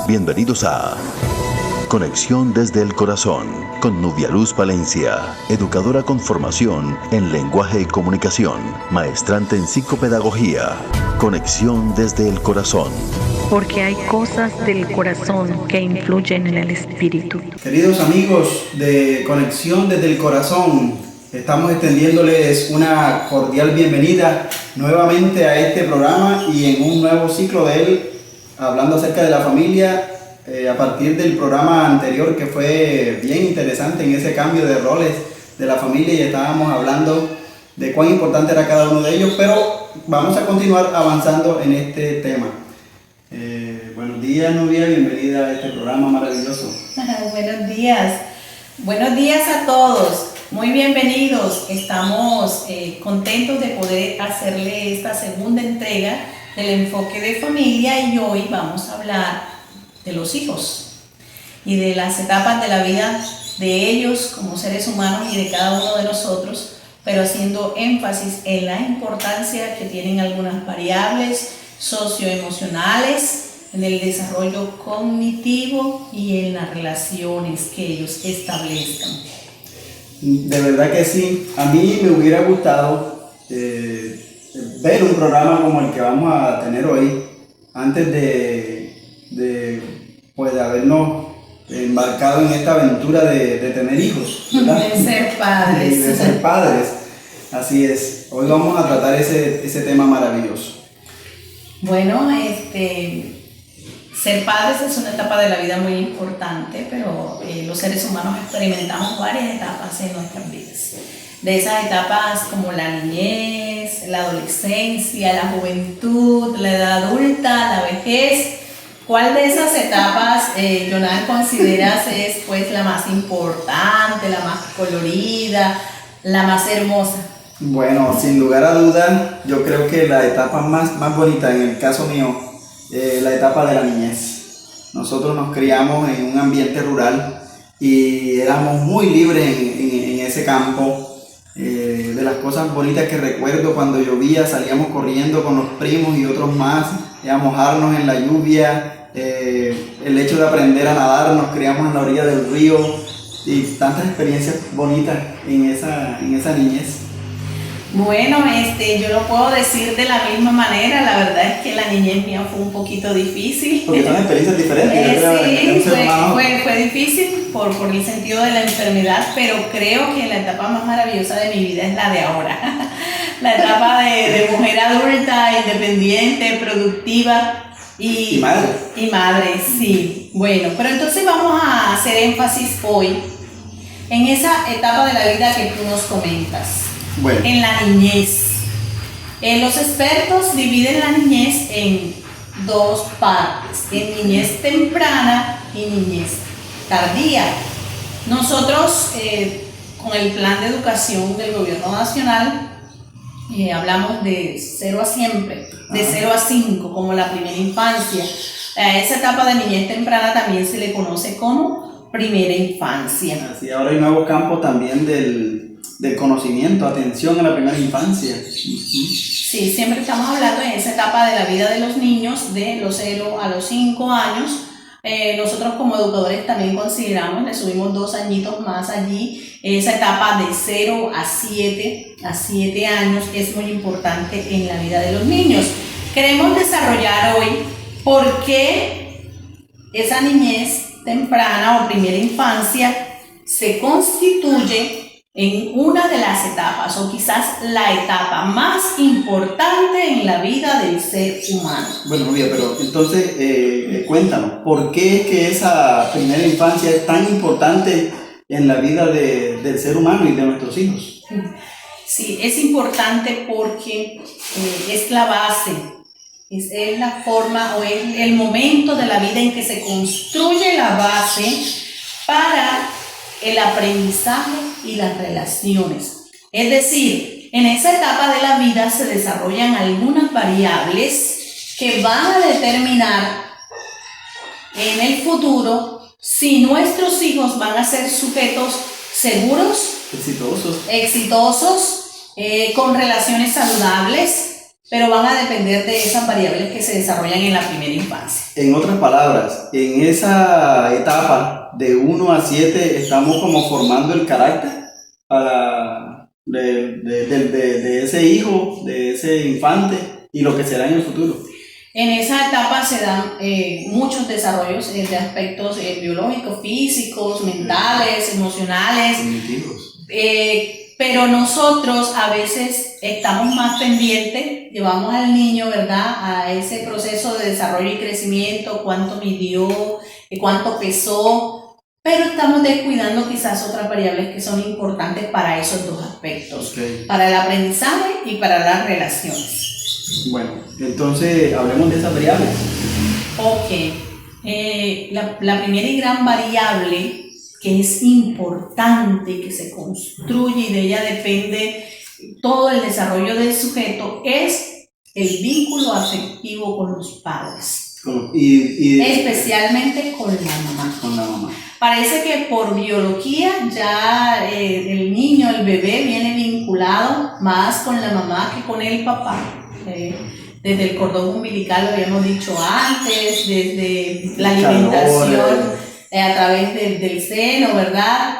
Bienvenidos a Conexión desde el Corazón con Nubia Luz Palencia, educadora con formación en lenguaje y comunicación, maestrante en psicopedagogía. Conexión desde el Corazón. Porque hay cosas del corazón que influyen en el espíritu. Queridos amigos de Conexión desde el Corazón, estamos extendiéndoles una cordial bienvenida nuevamente a este programa y en un nuevo ciclo de él, hablando acerca de la familia, a partir del programa anterior que fue bien interesante en ese cambio de roles de la familia, y estábamos hablando de cuán importante era cada uno de ellos, pero vamos a continuar avanzando en este tema. Buenos días, Nubia, bienvenida a este programa maravilloso. Buenos días a todos, muy bienvenidos. Estamos contentos de poder hacerle esta segunda entrega del enfoque de familia, y hoy vamos a hablar de los hijos y de las etapas de la vida de ellos como seres humanos y de cada uno de nosotros, pero haciendo énfasis en la importancia que tienen algunas variables socioemocionales en el desarrollo cognitivo y en las relaciones que ellos establezcan. De verdad que sí, a mí me hubiera gustado ver un programa como el que vamos a tener hoy antes de habernos embarcado en esta aventura de tener hijos, ¿verdad? De ser padres. De ser padres, así es. Hoy vamos a tratar ese tema maravilloso. Bueno, ser padres es una etapa de la vida muy importante, pero los seres humanos experimentamos varias etapas en nuestras vidas. De esas etapas como la niñez, la adolescencia, la juventud, la edad adulta, la vejez. ¿Cuál de esas etapas, Jonás, consideras es pues la más importante, la más colorida, la más hermosa? Bueno, sin lugar a dudas, yo creo que la etapa más bonita, en el caso mío, la etapa de la niñez. Nosotros nos criamos en un ambiente rural y éramos muy libres en ese campo. De las cosas bonitas que recuerdo, cuando llovía salíamos corriendo con los primos y otros más a mojarnos en la lluvia. El hecho de aprender a nadar, nos criamos en la orilla del río, y tantas experiencias bonitas en esa niñez. Bueno, yo lo puedo decir de la misma manera. La verdad es que la niñez mía fue un poquito difícil. Porque son experiencias diferentes. Sí, fue difícil por el sentido de la enfermedad, pero creo que la etapa más maravillosa de mi vida es la de ahora. La etapa de mujer adulta, independiente, productiva y madre. Y madre, sí. Bueno, pero entonces vamos a hacer énfasis hoy en esa etapa de la vida que tú nos comentas. Bueno. En la niñez. Los expertos dividen la niñez en dos partes, en niñez temprana y niñez tardía. Nosotros, con el plan de educación del gobierno nacional, hablamos de 0 a siempre, de 0 a 5, como la primera infancia. A esa etapa de niñez temprana también se le conoce como primera infancia. Así, ahora hay nuevos campos también del conocimiento, atención a la primera infancia. Sí, siempre estamos hablando en esa etapa de la vida de los niños, de los 0 a los 5 años. Nosotros como educadores también consideramos, le subimos 2 añitos más allí, esa etapa de 0 a 7 años es muy importante en la vida de los niños. Queremos desarrollar hoy por qué esa niñez temprana o primera infancia se constituye en una de las etapas, o quizás la etapa más importante en la vida del ser humano. Bueno, Nubia, pero entonces cuéntanos, ¿por qué es que esa primera infancia es tan importante en la vida del ser humano y de nuestros hijos? Sí, es importante porque es la base, es la forma o es el momento de la vida en que se construye la base para el aprendizaje y las relaciones. Es decir, en esa etapa de la vida se desarrollan algunas variables que van a determinar en el futuro si nuestros hijos van a ser sujetos seguros, exitosos, con relaciones saludables, pero van a depender de esas variables que se desarrollan en la primera infancia. En otras palabras, en esa etapa de 1 a 7 estamos como formando el carácter de ese hijo, de ese infante y lo que será en el futuro. En esa etapa se dan muchos desarrollos de aspectos biológicos, físicos, mentales, emocionales. Pero nosotros a veces estamos más pendientes, llevamos al niño, ¿verdad?, a ese proceso de desarrollo y crecimiento, cuánto midió, cuánto pesó, pero estamos descuidando quizás otras variables que son importantes para esos dos aspectos, para el aprendizaje y para las relaciones. Bueno, entonces hablemos de esas variables. Ok, la primera y gran variable que es importante, que se construye y de ella depende todo el desarrollo del sujeto, es el vínculo afectivo con los padres. Especialmente con la mamá. Con la mamá. Parece que por biología ya el niño, el bebé, viene vinculado más con la mamá que con el papá. Desde el cordón umbilical, lo habíamos dicho antes, desde la alimentación a través del seno, ¿verdad?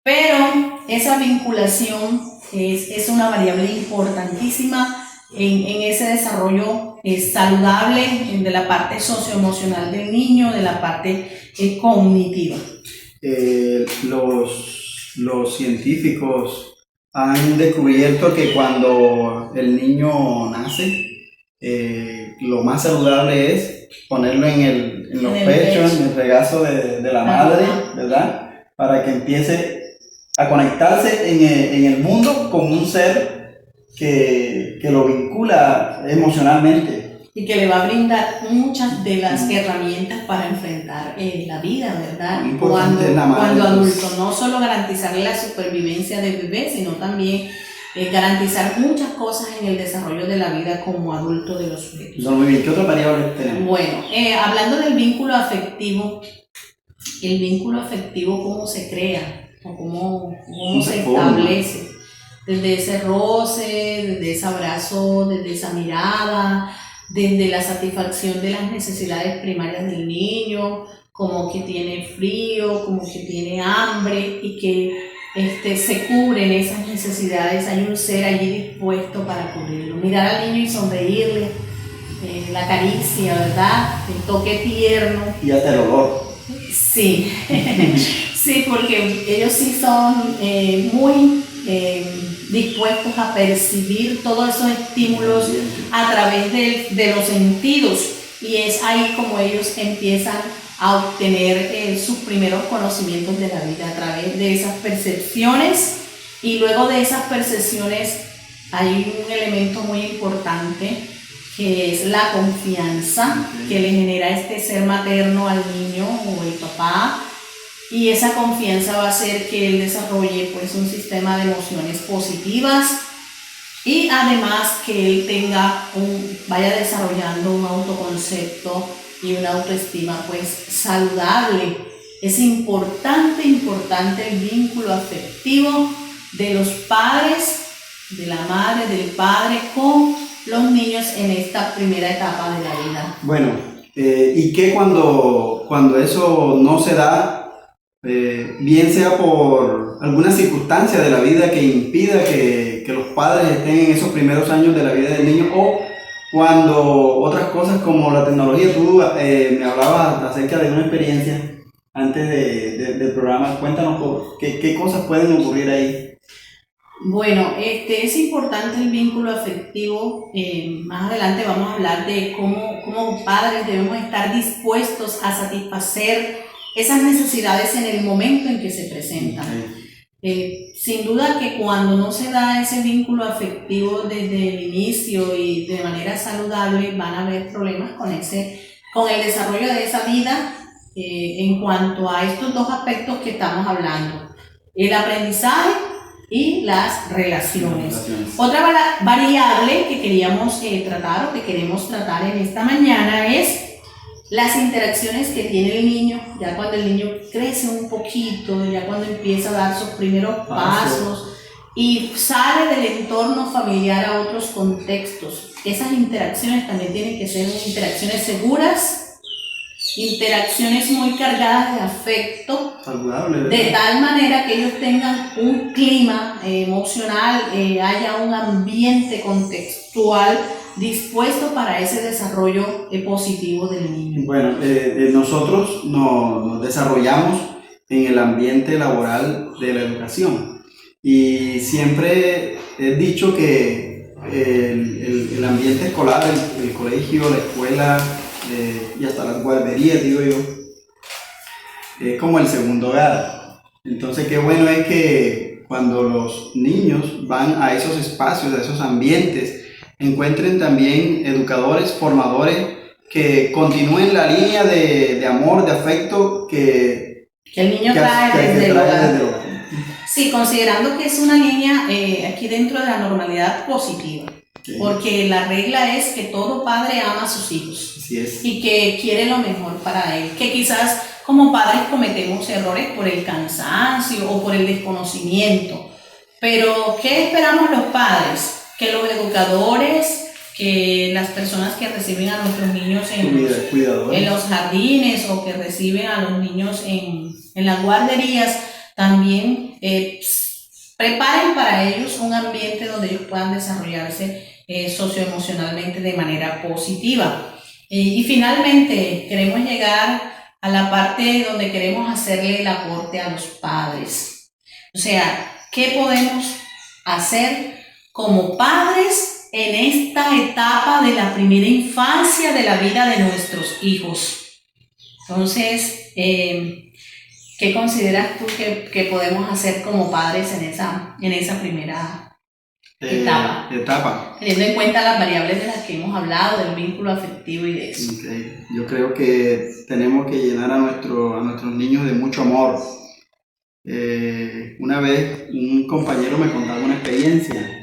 Pero esa vinculación es una variable importantísima en ese desarrollo saludable de la parte socioemocional del niño, de la parte cognitiva. Los científicos han descubierto que cuando el niño nace, lo más saludable es ponerlo en los pechos, en el regazo de la madre, ¿verdad? Para que empiece a conectarse en el mundo con un ser que lo vincula emocionalmente. Y que le va a brindar muchas de las herramientas para enfrentar la vida, ¿verdad? Cuando adulto, no solo garantizarle la supervivencia del bebé, sino también garantizar muchas cosas en el desarrollo de la vida como adulto de los sujetos. Muy bien, ¿qué otra variable tenemos? Bueno, hablando del vínculo afectivo, el vínculo afectivo, ¿cómo se crea? O cómo se establece? Desde ese roce, desde ese abrazo, desde esa mirada, desde la satisfacción de las necesidades primarias del niño, como que tiene frío, como que tiene hambre y que se cubren esas necesidades, hay un ser allí dispuesto para cubrirlo. Mirar al niño y sonreírle, la caricia, ¿verdad? El toque tierno. Y hasta el olor. Sí, sí, porque ellos sí son muy dispuestos a percibir todos esos estímulos a través de los sentidos, y es ahí como ellos empiezan a obtener sus primeros conocimientos de la vida a través de esas percepciones, y luego de esas percepciones hay un elemento muy importante que es la confianza que le genera este ser materno al niño o el papá, y esa confianza va a hacer que él desarrolle pues un sistema de emociones positivas y además que él vaya desarrollando un autoconcepto y una autoestima pues saludable. Es importante el vínculo afectivo de los padres, de la madre, del padre con los niños en esta primera etapa de la vida. Bueno, ¿y qué cuando eso no se da? Bien sea por alguna circunstancia de la vida que impida que los padres estén en esos primeros años de la vida del niño, o cuando otras cosas como la tecnología. Tú me hablabas acerca de una experiencia antes del programa. Cuéntanos qué cosas pueden ocurrir ahí. Bueno, es importante el vínculo afectivo. Más adelante vamos a hablar de cómo padres debemos estar dispuestos a satisfacer esas necesidades en el momento en que se presentan. Sin duda que cuando no se da ese vínculo afectivo desde el inicio y de manera saludable, van a haber problemas con el desarrollo de esa vida en cuanto a estos dos aspectos que estamos hablando: el aprendizaje y las relaciones. Otra variable que queríamos tratar o que queremos tratar en esta mañana es las interacciones que tiene el niño, ya cuando el niño crece un poquito, ya cuando empieza a dar sus primeros pasos, y sale del entorno familiar a otros contextos. Esas interacciones también tienen que ser interacciones seguras, interacciones muy cargadas de afecto, Saludable, de tal manera que ellos tengan un clima emocional, haya un ambiente contextual dispuesto para ese desarrollo positivo del niño. Bueno, nosotros nos desarrollamos en el ambiente laboral de la educación y siempre he dicho que el ambiente escolar, el colegio, la escuela y hasta las guarderías, digo yo, es como el segundo hogar. Entonces qué bueno es que cuando los niños van a esos espacios, a esos ambientes, encuentren también educadores, formadores que continúen la línea de amor, de afecto que el niño trae desde el hogar. Sí, considerando que es una línea aquí dentro de la normalidad positiva, porque la regla es que todo padre ama a sus hijos. Así es. Y que quiere lo mejor para él, que quizás como padres cometemos errores por el cansancio o por el desconocimiento, pero ¿qué esperamos los padres? Que los educadores, que las personas que reciben a nuestros niños en los jardines o que reciben a los niños en las guarderías también preparen para ellos un ambiente donde ellos puedan desarrollarse socioemocionalmente de manera positiva. Y finalmente queremos llegar a la parte donde queremos hacerle el aporte a los padres. O sea, ¿qué podemos hacer como padres en esta etapa de la primera infancia de la vida de nuestros hijos? Entonces, ¿qué consideras tú que podemos hacer como padres en esa primera etapa? Teniendo en cuenta las variables de las que hemos hablado, del vínculo afectivo y de eso. Okay. Yo creo que tenemos que llenar a nuestros niños de mucho amor. Una vez un compañero me contaba una experiencia.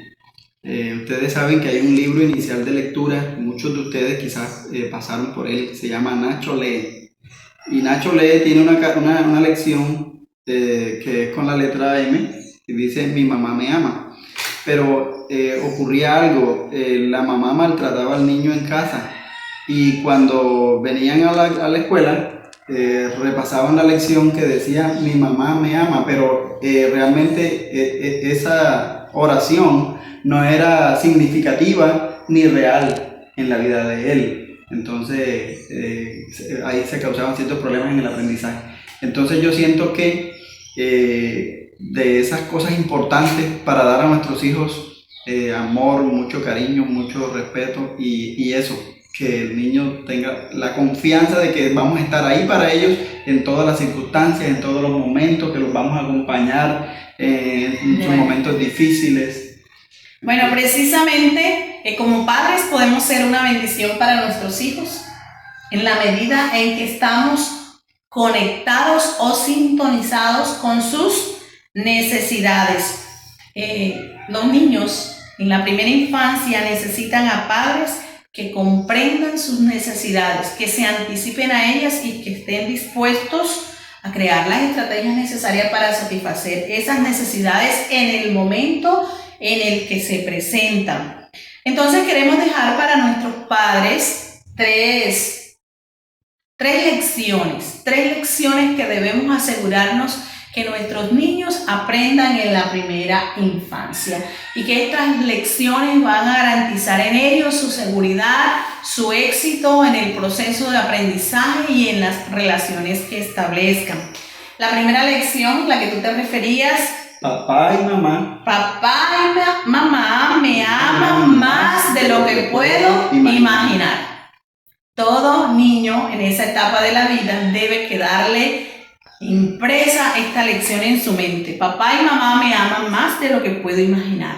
Ustedes saben que hay un libro inicial de lectura, muchos de ustedes quizás pasaron por él, se llama Nacho Lee. Y Nacho Lee tiene una lección que es con la letra M y dice: mi mamá me ama. Pero ocurría algo, la mamá maltrataba al niño en casa y cuando venían a la escuela repasaban la lección que decía mi mamá me ama, pero realmente esa oración no era significativa ni real en la vida de él. Entonces ahí se causaban ciertos problemas en el aprendizaje. Entonces yo siento que de esas cosas importantes para dar a nuestros hijos amor, mucho cariño, mucho respeto y eso, que el niño tenga la confianza de que vamos a estar ahí para ellos en todas las circunstancias, en todos los momentos, que los vamos a acompañar en sus momentos difíciles. Bueno, precisamente como padres podemos ser una bendición para nuestros hijos en la medida en que estamos conectados o sintonizados con sus necesidades. Los niños en la primera infancia necesitan a padres que comprendan sus necesidades, que se anticipen a ellas y que estén dispuestos a crear las estrategias necesarias para satisfacer esas necesidades en el momento en el que se presentan. Entonces queremos dejar para nuestros padres tres lecciones que debemos asegurarnos que nuestros niños aprendan en la primera infancia y que estas lecciones van a garantizar en ellos su seguridad, su éxito en el proceso de aprendizaje y en las relaciones que establezcan. La primera lección, la que tú te referías: papá y mamá me aman más de lo que puedo imaginar. Todo niño en esa etapa de la vida debe quedarle impresa esta lección en su mente. Papá y mamá me aman más de lo que puedo imaginar.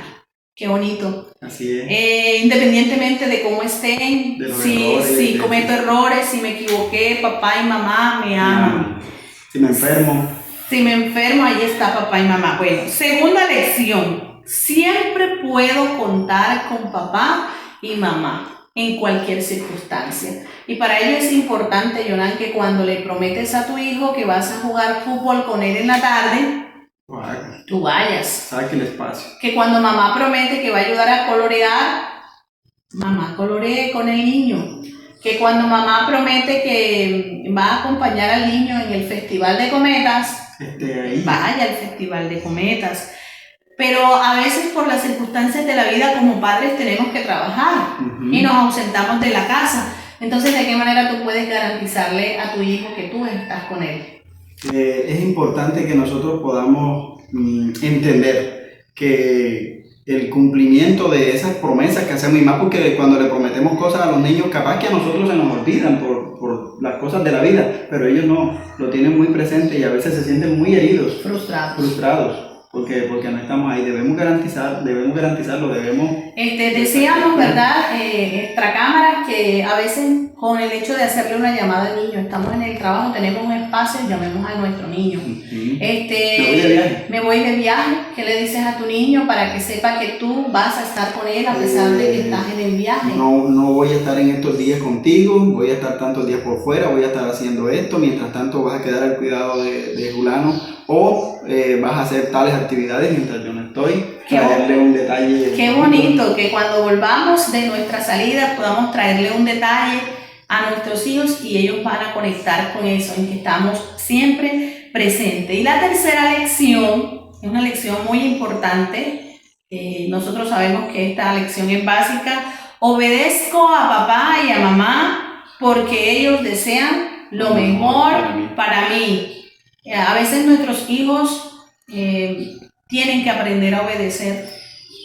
Qué bonito. Así es. Independientemente de cómo estén, si cometo errores, si me equivoqué, papá y mamá me aman. Si me enfermo, ahí está papá y mamá. Bueno, segunda lección: siempre puedo contar con papá y mamá en cualquier circunstancia. Y para ello es importante, Yonan, que cuando le prometes a tu hijo que vas a jugar fútbol con él en la tarde, lo haga. tú vayas. Saque el espacio. Que cuando mamá promete que va a ayudar a colorear, mamá coloree con el niño. Que cuando mamá promete que va a acompañar al niño en el Festival de Cometas, Ahí. vaya al Festival de Cometas. Pero a veces por las circunstancias de la vida como padres tenemos que trabajar y nos ausentamos de la casa. Entonces, ¿de qué manera tú puedes garantizarle a tu hijo que tú estás con él? Es importante que nosotros podamos entender que el cumplimiento de esas promesas que hacemos, y más porque cuando le prometemos cosas a los niños, capaz que a nosotros se nos olvidan por las cosas de la vida, pero ellos no, lo tienen muy presente y a veces se sienten muy heridos, frustrados. Porque no estamos ahí, debemos garantizarlo, Decíamos, ¿verdad? Extra cámaras, que a veces con el hecho de hacerle una llamada al niño, estamos en el trabajo, tenemos un espacio, llamemos a nuestro niño. Me voy de viaje, ¿qué le dices a tu niño para que sepa que tú vas a estar con él a pesar de que estás en el viaje? No voy a estar en estos días contigo, voy a estar tantos días por fuera, voy a estar haciendo esto, mientras tanto vas a quedar al cuidado de Julano, o vas a hacer tales actividades mientras yo no estoy, traerle un detalle. Qué bonito que cuando volvamos de nuestra salida podamos traerle un detalle a nuestros hijos y ellos van a conectar con eso, en que estamos siempre presentes. Y la tercera lección es una lección muy importante. Nosotros sabemos que esta lección es básica. Obedezco a papá y a mamá porque ellos desean lo mejor para mí. A veces nuestros hijos tienen que aprender a obedecer,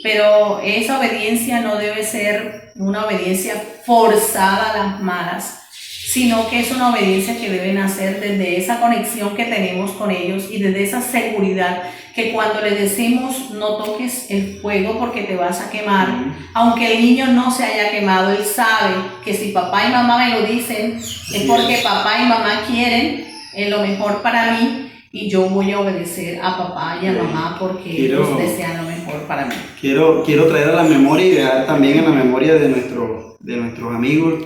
pero esa obediencia no debe ser una obediencia forzada a las malas, sino que es una obediencia que deben hacer desde esa conexión que tenemos con ellos y desde esa seguridad que cuando le decimos no toques el fuego porque te vas a quemar, aunque el niño no se haya quemado, él sabe que si papá y mamá me lo dicen es porque papá y mamá quieren lo mejor para mí y yo voy a obedecer a papá y a mamá porque ellos desean lo mejor para mí. Quiero traer a la memoria y dejar también en la memoria de nuestros amigos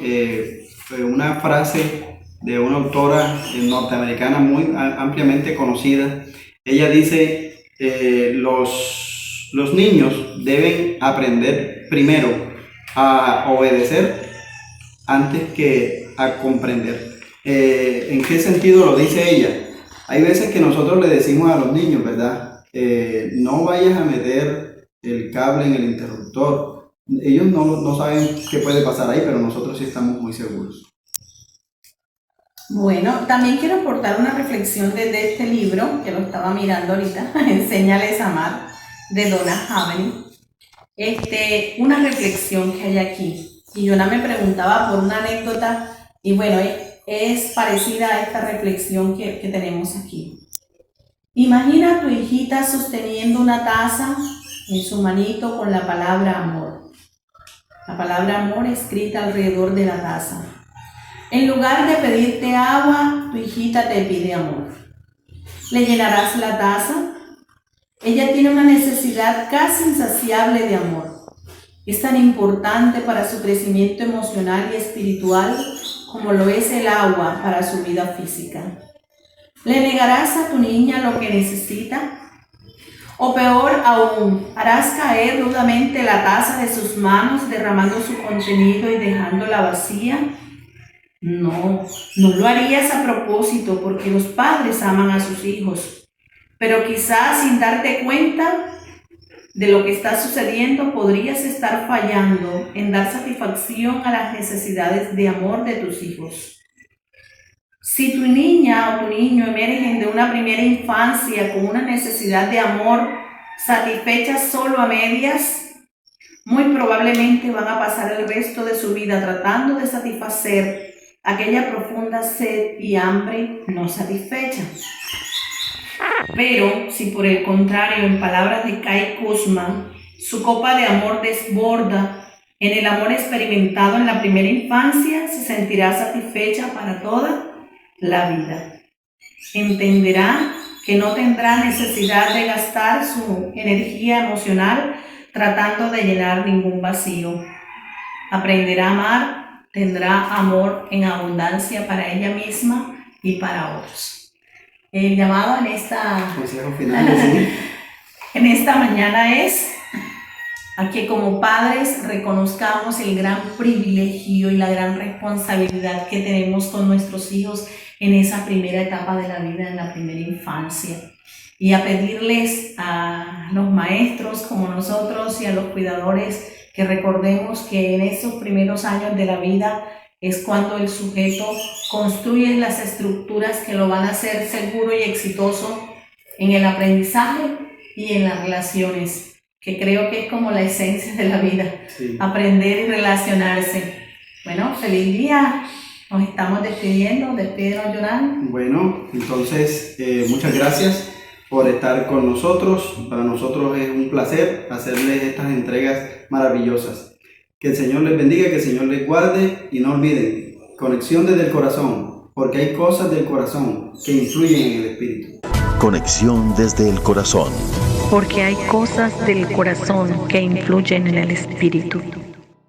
una frase de una autora norteamericana muy ampliamente conocida. Ella dice, los niños deben aprender primero a obedecer antes que a comprender. ¿En qué sentido lo dice ella? Hay veces que nosotros le decimos a los niños, ¿verdad? No vayas a meter el cable en el interruptor. Ellos no saben qué puede pasar ahí, pero nosotros sí estamos muy seguros. Bueno, también quiero aportar una reflexión desde este libro, que lo estaba mirando ahorita, Enséñales a amar, de Donna Haven. Una reflexión que hay aquí. Y yo me preguntaba por una anécdota, y bueno, es parecida a esta reflexión que tenemos aquí. Imagina a tu hijita sosteniendo una taza en su manito con la palabra amor. La palabra amor escrita alrededor de la taza. En lugar de pedirte agua, tu hijita te pide amor. ¿Le llenarás la taza? Ella tiene una necesidad casi insaciable de amor. Es tan importante para su crecimiento emocional y espiritual como lo es el agua para su vida física. ¿Le negarás a tu niña lo que necesita? O peor aún, harás caer rudamente la taza de sus manos, derramando su contenido y dejándola vacía. No lo harías a propósito porque los padres aman a sus hijos, pero quizás sin darte cuenta de lo que está sucediendo podrías estar fallando en dar satisfacción a las necesidades de amor de tus hijos. Si tu niña o tu niño emergen de una primera infancia con una necesidad de amor satisfecha solo a medias, muy probablemente van a pasar el resto de su vida tratando de satisfacer aquella profunda sed y hambre no satisfecha. Pero si por el contrario, en palabras de Kai Kuzma, su copa de amor desborda en el amor experimentado en la primera infancia, se sentirá satisfecha para toda la vida. Entenderá que no tendrá necesidad de gastar su energía emocional tratando de llenar ningún vacío. Aprenderá a amar, tendrá amor en abundancia para ella misma y para otros. El llamado en esta, Consejo final, sí. en esta mañana es a que como padres reconozcamos el gran privilegio y la gran responsabilidad que tenemos con nuestros hijos en esa primera etapa de la vida, en la primera infancia. Y a pedirles a los maestros como nosotros y a los cuidadores que recordemos que en esos primeros años de la vida es cuando el sujeto construye las estructuras que lo van a hacer seguro y exitoso en el aprendizaje y en las relaciones, que creo que es como la esencia de la vida, sí. Aprender y relacionarse. Bueno, feliz día, nos estamos despidiendo, despídenos, Joran. Bueno, entonces muchas gracias por estar con nosotros. Para nosotros es un placer hacerles estas entregas maravillosas. Que el Señor les bendiga, que el Señor les guarde y no olviden, conexión desde el corazón, porque hay cosas del corazón que influyen en el espíritu. Conexión desde el corazón. Porque hay cosas del corazón que influyen en el espíritu.